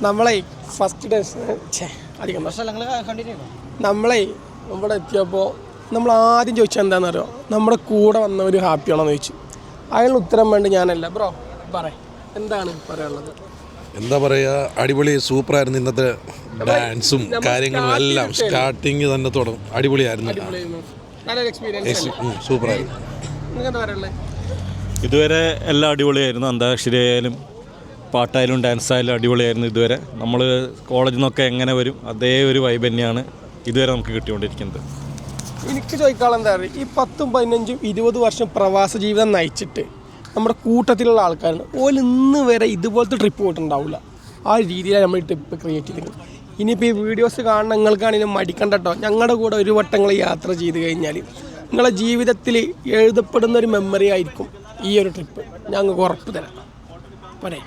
നമ്മളെ ഫസ്റ്റ് നമ്മളെ ഇവിടെ എത്തിയപ്പോൾ നമ്മൾ ആദ്യം ചോദിച്ചാൽ എന്താണെന്നറിയോ, നമ്മുടെ കൂടെ വന്നവർ ഹാപ്പിയാണോന്ന് ചോദിച്ചു. അതിന് ഉത്തരം വേണ്ടി ഞാനല്ല. ബ്രോ എന്താണ് പറയാനുള്ളത്? എന്താ പറയുക, അടിപൊളി സൂപ്പറായിരുന്നു. ഇന്നത്തെ ഡാൻസും കാര്യങ്ങളും എല്ലാം സ്റ്റാർട്ടിങ് തന്നെ തുടങ്ങും. അടിപൊളിയായിരുന്നു, സൂപ്പറായിരുന്നു. ഇതുവരെ എല്ലാം അടിപൊളിയായിരുന്നു. അന്താക്ഷരി ആയാലും പാട്ടായാലും ഡാൻസായാലും അടിപൊളിയായിരുന്നു. ഇതുവരെ നമ്മൾ കോളേജിൽ നിന്നൊക്കെ എങ്ങനെ വരും അതേ ഒരു വൈബ് തന്നെയാണ് ഇതുവരെ നമുക്ക് കിട്ടിക്കൊണ്ടിരിക്കുന്നത്. എനിക്ക് ചോദിക്കാനുള്ള എന്താ പറയുക, ഈ 10, 15, 20 വർഷം പ്രവാസ ജീവിതം നയിച്ചിട്ട് നമ്മുടെ കൂട്ടത്തിലുള്ള ആൾക്കാരാണ് ഓല് ഇന്ന് വരെ ഇതുപോലത്തെ ട്രിപ്പ് പോയിട്ടുണ്ടാവില്ല. ആ രീതിയിലാണ് നമ്മൾ ഈ ട്രിപ്പ് ക്രിയേറ്റ് ചെയ്തിരിക്കുന്നത്. ഇനിയിപ്പോൾ ഈ വീഡിയോസ് കാണുന്ന നിങ്ങൾക്കാണെങ്കിലും മടിക്കണ്ട കേട്ടോ. ഞങ്ങളുടെ കൂടെ ഒരു വട്ടങ്ങൾ യാത്ര ചെയ്ത് കഴിഞ്ഞാൽ നിങ്ങളുടെ ജീവിതത്തിൽ എഴുതപ്പെടുന്ന ഒരു മെമ്മറി ആയിരിക്കും ഈ ഒരു ട്രിപ്പ്. ഞങ്ങൾക്ക് ഉറപ്പ് തരാം. പോരെ?